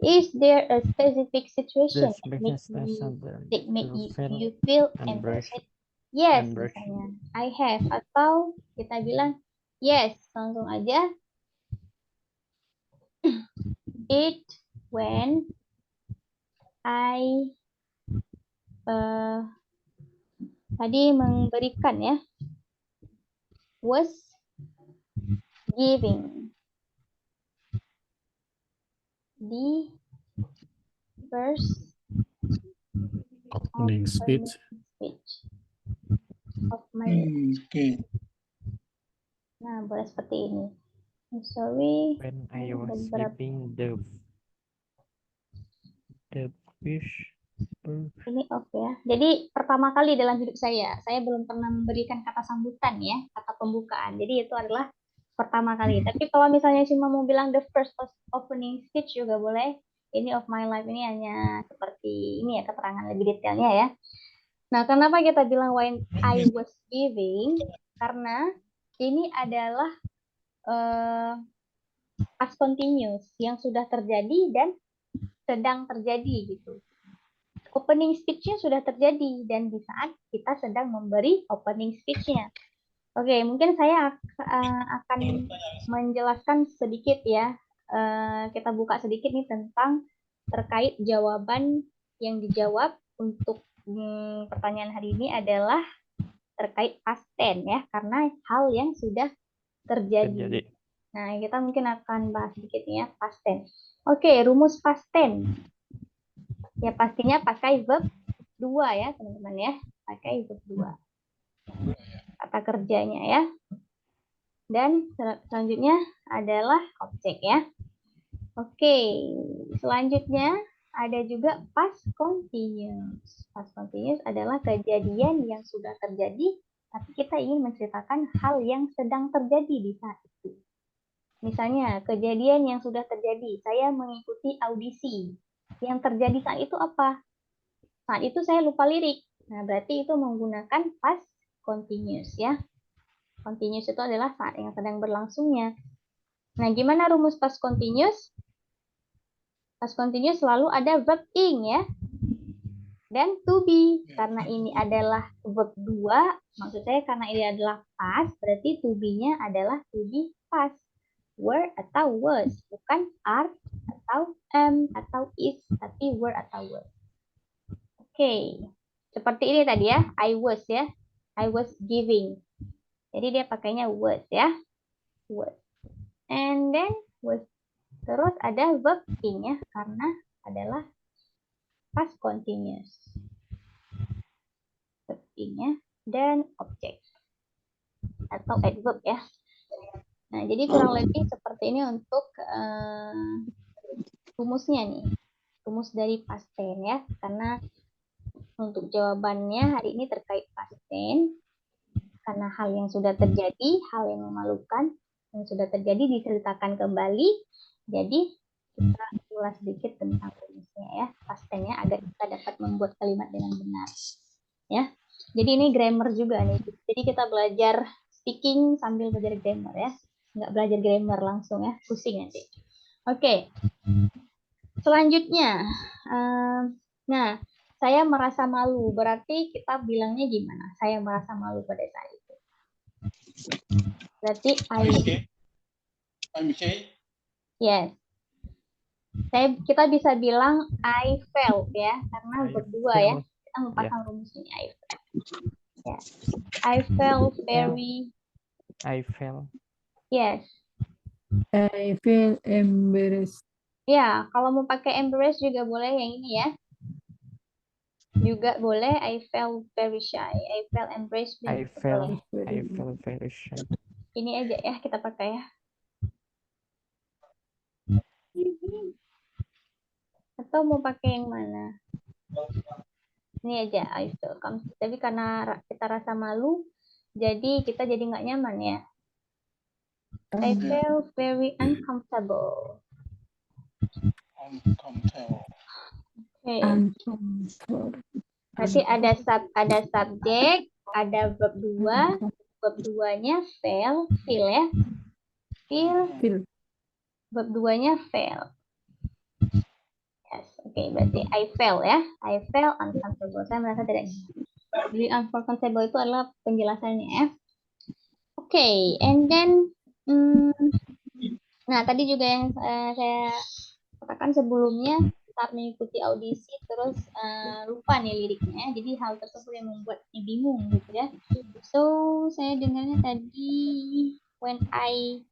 Is there a specific situation that make you feel embarrassed? Yes, misalnya I have. Atau kita bilang yes, langsung aja. It when I tadi memberikan ya, was giving the first Opening speech. of my life. Okay. Nah, boleh seperti ini. I'm sorry. When I was beberapa- sleeping, the fish. Ini off ya. Jadi pertama kali dalam hidup saya belum pernah memberikan kata sambutan ya, kata pembukaan. Jadi itu adalah pertama kali. Tapi kalau misalnya cuma mau bilang the first opening speech juga boleh. Ini of my life ini hanya seperti ini ya, keterangan lebih detailnya ya. Nah, kenapa kita bilang when I was giving? Karena ini adalah past continuous yang sudah terjadi dan sedang terjadi gitu. Opening speech-nya sudah terjadi dan di saat kita sedang memberi opening speech-nya. Oke, mungkin saya akan menjelaskan sedikit ya. Kita buka sedikit nih tentang terkait jawaban yang dijawab untuk pertanyaan hari ini adalah terkait past tense ya, karena hal yang sudah terjadi. Nah, kita mungkin akan bahas sedikit ya past tense. Oke, rumus past tense. Ya pastinya pakai verb 2 ya, teman-teman ya. Pakai verb 2. Kata kerjanya ya. Dan selanjutnya adalah objek ya. Oke, selanjutnya ada juga past continuous. Past continuous adalah kejadian yang sudah terjadi, tapi kita ingin menceritakan hal yang sedang terjadi di saat itu. Misalnya, kejadian yang sudah terjadi, saya mengikuti audisi. Yang terjadi saat itu apa? Saat itu saya lupa lirik. Nah, berarti itu menggunakan past continuous ya. Continuous itu adalah saat yang sedang berlangsungnya. Nah, gimana rumus past continuous? Past continuous selalu ada verb ing ya. Dan to be. Karena ini adalah verb 2, maksud saya karena ini adalah past, berarti to be-nya adalah to be past. Were atau was, bukan are atau am atau is, tapi were atau was. Oke, seperti ini tadi ya, I was ya, I was giving. Jadi dia pakainya was ya, was. And then was. Terus ada verb ing ya, karena adalah past continuous. Verb ing-nya dan objek atau adverb ya. Nah, jadi kurang lebih seperti ini untuk rumusnya nih. rumus dari past tense ya, karena untuk jawabannya hari ini terkait past tense, karena hal yang sudah terjadi, hal yang memalukan, yang sudah terjadi diceritakan kembali, jadi kita ulas sedikit tentang rumusnya ya, past tense-nya agar kita dapat membuat kalimat dengan benar ya. Jadi ini grammar juga nih, jadi kita belajar speaking sambil belajar grammar ya, nggak belajar grammar langsung ya, pusing nanti. Oke. Selanjutnya, nah, saya merasa malu. Berarti kita bilangnya gimana? Saya merasa malu pada saat itu. Berarti I'm okay. yes. Kita bisa bilang I felt ya, karena berdua ya. Kita memasang rumus ini I felt. Yeah. I felt very. I felt. Yes. I feel embarrassed. Ya, kalau mau pakai embarrassed juga boleh yang ini ya. Juga boleh. I felt very shy. I felt embarrassed. I felt very shy. Ini aja ya kita pakai ya. Atau mau pakai yang mana? Ini aja I feel. Tapi karena kita rasa malu, jadi kita jadi nggak nyaman ya. I felt very uncomfortable. Uncomfortable. Okay. Berarti ada subjek, ada verb 2, verb 2-nya feel ya. Feel. Verb 2-nya fail. Yes, oke, berarti I felt ya. I felt uncomfortable. Saya merasa tidak nyaman. Jadi uncomfortable itu adalah penjelasannya ya. Oke, and then nah tadi juga yang saya katakan sebelumnya saat mengikuti audisi terus lupa nih liriknya, jadi hal tersebut yang membuatnya bingung gitu ya. So saya dengarnya tadi when I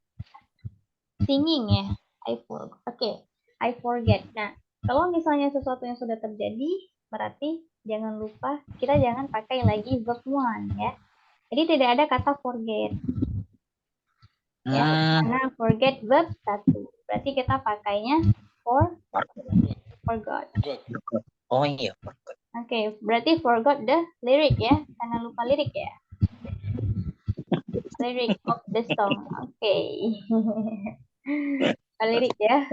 singing ya, I forgot. Oke, I forget. Nah kalau misalnya sesuatu yang sudah terjadi berarti jangan lupa kita jangan pakai lagi verb one ya. Jadi tidak ada kata forget. Ya, karena forget verb 1. Berarti kita pakainya forgot. Oh iya, forgot. Oke, berarti forgot the lyric ya, karena lupa lirik ya. Lyric of the song. Oke. Lupa lirik ya.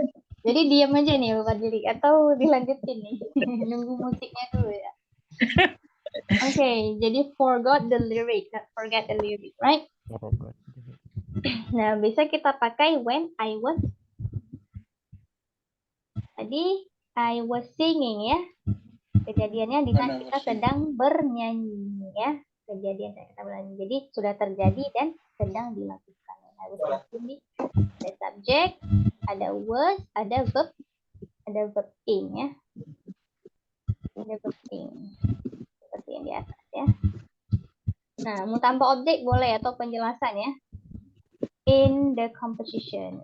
Jadi diam aja nih lupa lirik atau dilanjutin nih. Nunggu musiknya dulu ya. Oke, jadi forgot the lyric, not forget the lyric, right? Forgot. Nah, bisa kita pakai when I was. Tadi I was singing ya. Kejadiannya di saat kita sedang bernyanyi ya. Kejadian saat kita bernyanyi. Jadi sudah terjadi dan sedang dilakukan. I was singing. Ada subjek, ada was, ada verb ing ya. Ada verb ing. Seperti yang di atas ya. Nah, mau tambah objek boleh atau penjelasan ya. In the composition.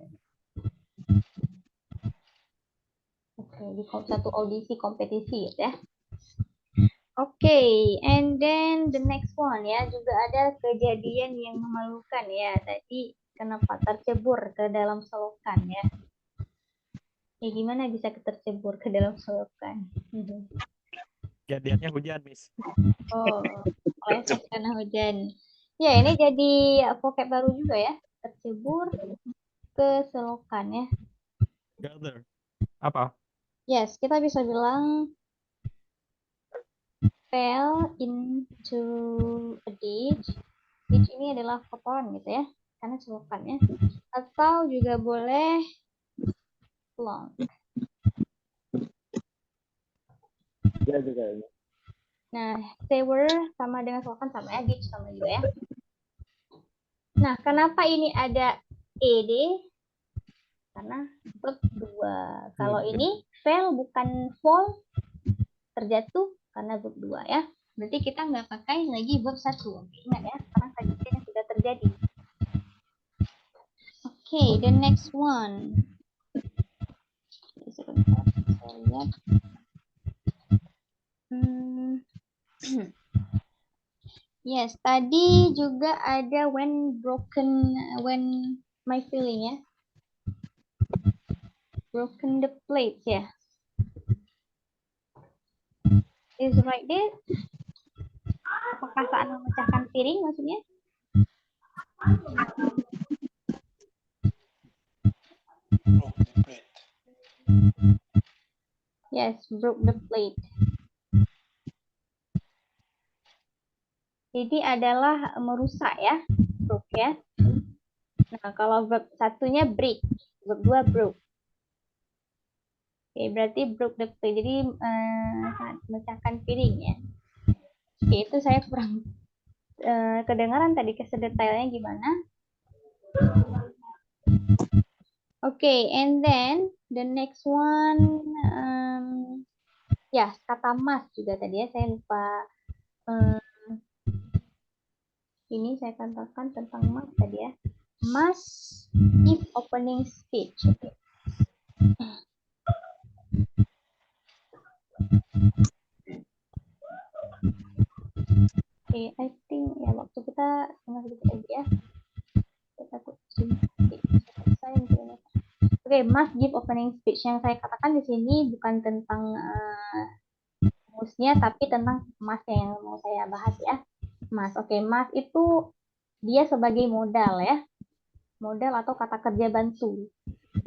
Oke, di satu audisi kompetisi ya. Oke, and then the next one ya, juga ada kejadian yang memalukan ya. Tadi kenapa tercebur ke dalam selokan ya. Ya gimana bisa tercebur ke dalam selokan? Kejadiannya hujan, Miss. Oh, leset karena hujan. Ya, ini jadi vocab baru juga ya. Tercebur ke selokan ya. Gather. Apa? Yes, kita bisa bilang fell into a ditch. Ditch ini adalah kotoran gitu ya, karena selokan ya. Atau juga boleh plonk. Ya juga ini. Nah, sewer sama dengan selokan sama ya, ditch sama juga ya. Nah, kenapa ini ada ed? Karena verb 2. Kalau ini fell bukan fall, terjatuh karena verb 2 ya. Berarti kita nggak pakai lagi verb 1. Ingat ya, karena kejadian sudah terjadi. Oke, the next one. Sebentar, saya lihat. Yes, tadi juga ada when my feeling ya. Broken the plate ya. Is right there. Apakah saat memecahkan piring maksudnya? Broke the plate. Yes, broke the plate. Jadi adalah merusak ya, broke ya. Nah, kalau verb satunya break, verb dua broke. Oke, berarti broke the plate. Jadi saat memecahkan piring ya. Oke, itu saya kurang kedengaran tadi sedetailnya gimana. Okay, and then the next one, ya kata must juga tadi ya, saya lupa. Ini saya katakan tentang must tadi ya. Must give opening speech. Okay, I think ya waktu kita setengah sedikit lagi ya. Kita takut Oke, must give opening speech. Yang saya katakan di sini bukan tentang must-nya, tapi tentang must-nya yang mau saya bahas ya. Must. Oke, must itu dia sebagai modal ya. Modal atau kata kerja bantu.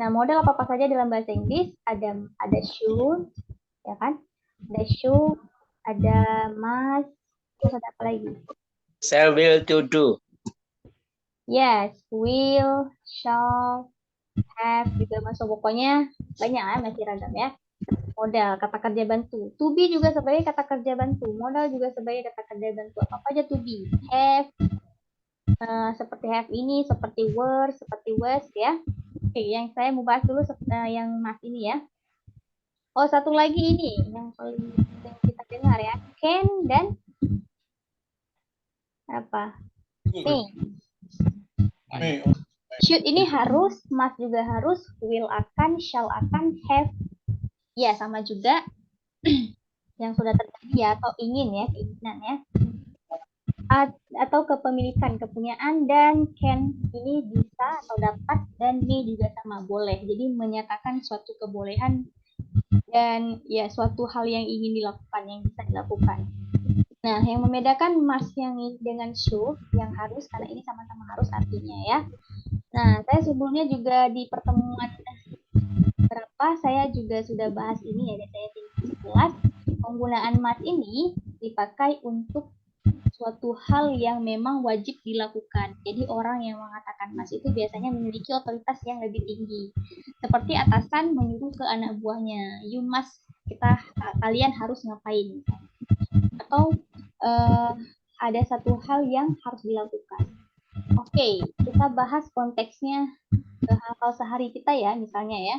Nah, modal apa saja dalam bahasa Inggris? Ada should, ya kan? Ada should, ada must, terus ada apa lagi? Shall, will, to do. Yes, will, shall, have juga masuk. Pokoknya banyak ya, masih ragam ya. Modal, kata kerja bantu. To be juga sebagai kata kerja bantu. Modal juga sebagai kata kerja bantu. Apa aja to be? Have, seperti have ini, seperti were, seperti was ya. Oke, yang saya mau bahas dulu yang mas ini ya. Oh, satu lagi ini yang paling sering kita dengar ya. Can dan apa? May. May. Should ini harus, must juga harus, will akan, shall akan, have ya sama juga yang sudah terjadi ya, atau ingin ya, keinginan ya. Atau kepemilikan, kepunyaan, dan can ini bisa atau dapat, dan may juga sama boleh. Jadi menyatakan suatu kebolehan dan ya suatu hal yang ingin dilakukan, yang bisa dilakukan. Nah, yang membedakan must yang dengan should yang harus, karena ini sama-sama harus artinya ya. Nah, saya sebelumnya juga di pertemuan berapa saya juga sudah bahas ini ya, di saya tinggi 11. Penggunaan must ini dipakai untuk suatu hal yang memang wajib dilakukan. Jadi orang yang mengatakan must itu biasanya memiliki otoritas yang lebih tinggi. Seperti atasan menyuruh ke anak buahnya, you must, kalian harus ngapain. Atau ada satu hal yang harus dilakukan. Oke, kita bahas konteksnya ke hal-hal sehari kita ya, misalnya ya.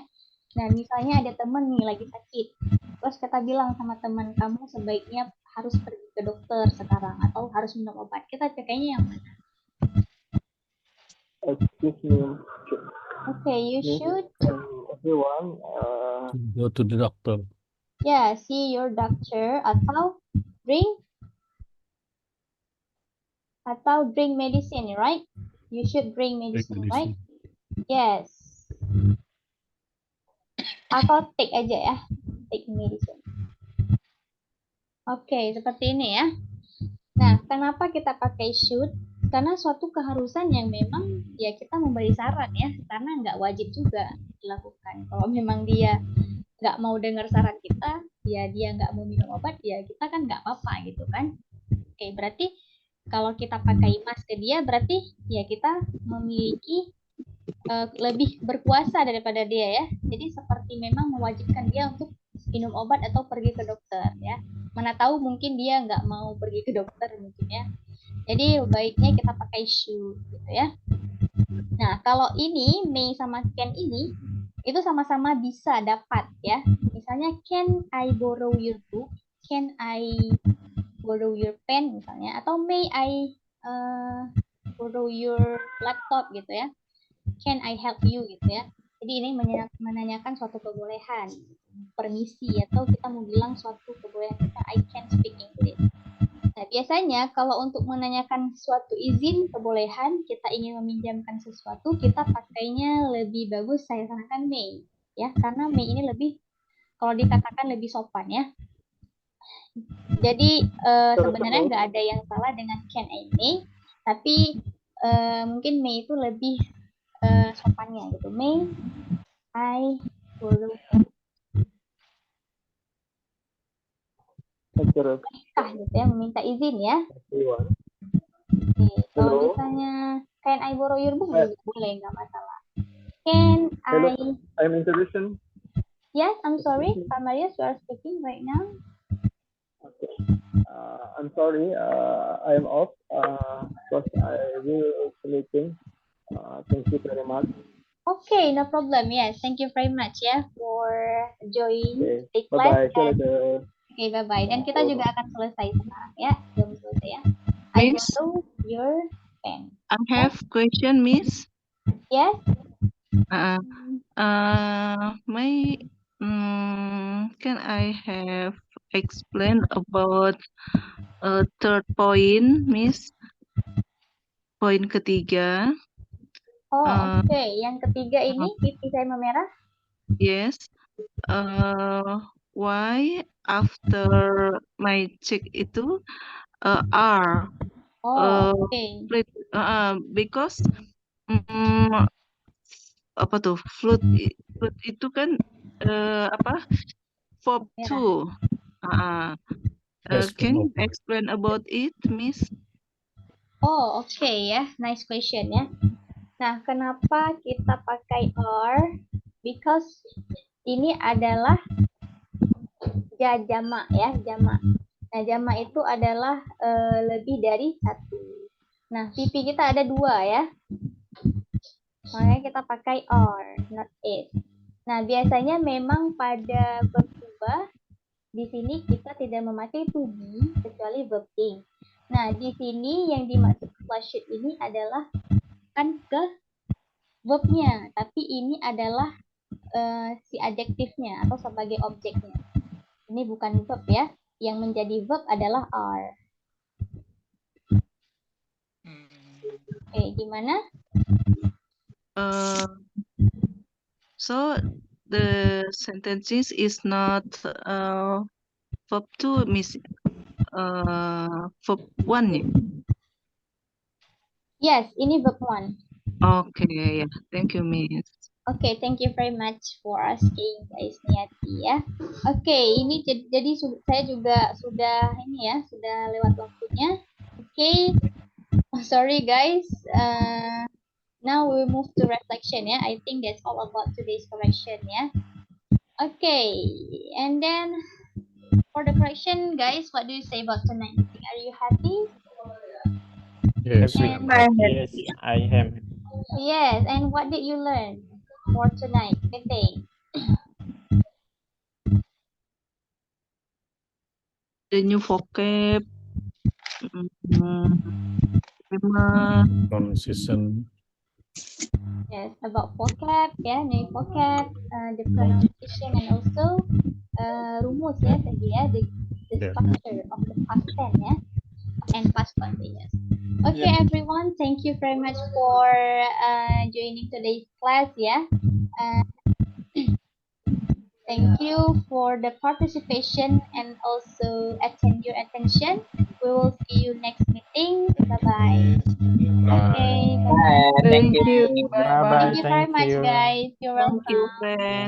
Nah, misalnya ada temen nih lagi sakit. Terus kita bilang sama teman, kamu sebaiknya harus pergi ke dokter sekarang atau harus minum obat. Kita pakainya yang mana? Excuse me. Okay, you should. Everyone. Go to the doctor. Yeah, see your doctor atau drink medicine, right? You should drink medicine, right? Yes. Atau take aja ya, take medicine. Oke, seperti ini ya. Nah, kenapa kita pakai should? Karena suatu keharusan yang memang ya kita memberi saran ya, karena nggak wajib juga dilakukan. Kalau memang dia nggak mau dengar saran kita, ya dia nggak mau minum obat, ya kita kan nggak apa-apa gitu kan. Oke, berarti kalau kita pakai must ke dia, berarti ya kita memiliki lebih berkuasa daripada dia ya. Jadi seperti memang mewajibkan dia untuk minum obat atau pergi ke dokter ya. Mana tahu mungkin dia nggak mau pergi ke dokter mungkin ya. Jadi baiknya kita pakai should gitu ya. Nah, kalau ini may sama can ini itu sama-sama bisa dapat ya. Misalnya can I borrow your book? Can I borrow your pen misalnya, atau may I borrow your laptop gitu ya. Can I help you gitu ya. Jadi ini menanyakan suatu kebolehan, permisi, atau kita mau bilang suatu kebolehan kita, I can speak English. Nah, biasanya kalau untuk menanyakan suatu izin kebolehan, kita ingin meminjamkan sesuatu, kita pakainya lebih bagus, saya sarankan may ya, karena may ini lebih, kalau dikatakan lebih sopan ya. Jadi sebenarnya nggak ada yang salah dengan can I may, tapi mungkin may itu lebih sopannya gitu. May I borrow kah gitu ya, meminta izin ya. everyone. Oke, kalau Hello. misalnya can I borrow your book juga boleh, nggak masalah. Can Hello. I? I'm introducing. Yes, I'm sorry, Kak Marius, you are speaking right now. Okay. I'm sorry. I am off because I will be meeting. Thank you very much. Okay, no problem. Yes, thank you very much ya for joining Okay. the class. Bye bye. See you later. Oke, bye-bye. Dan kita juga akan selesai sekarang ya. Jam selesai ya. I Miss, borrow your pen. I have question, Miss. Yes? Can I have explain about third point, Miss? Poin ketiga. Oh, oke. Yang ketiga ini pipi saya memerah. Yes. Why after my check itu are Oke. because apa tuh flute itu kan apa verb to. Yes, Can no you problem. explain about it, Miss? Oh, oke ya. Nice question ya. Nah, kenapa kita pakai are? Because ini adalah jamak ya, jamak. Nah, jamak itu adalah lebih dari satu. Nah, pipi kita ada dua ya. Makanya kita pakai are, not is. Nah, biasanya memang pada verb to be, di sini kita tidak memakai to be kecuali verb ing. Nah, di sini yang dimaksud should ini adalah bukan ke verbnya, tapi ini adalah si adjektifnya atau sebagai objeknya. Ini bukan verb ya. Yang menjadi verb adalah are. Oke, gimana? So the sentences is not verb to, Miss. Verb one ya? Yes, ini verb one. Okay, yeah. Thank you, Miss. Okay, thank you very much for asking, guys, Niati ya. Okay, ini jadi saya juga sudah ini ya, sudah lewat waktunya. Okay, sorry guys. Now we move to reflection ya. I think that's all about today's correction ya. Okay, and then for the correction, guys, what do you say about tonight? Are you happy? Yes, we And Yes, I am. yes, and what did you learn for tonight? Good. The new vocab, grammar. pronunciation. Yes, about vocab, yeah, new vocab, the pronunciation, and also rumus ya tadi ya, the structure of the past tense ya, and past continuous. Okay, everyone, thank you very much for joining today's class ya. Thank you for the participation and also your attention. We will see you next meeting. Bye-bye. Okay, bye-bye. Thank you. Bye. Bye bye. Thank you very much, guys. You're welcome. Thank you, friend.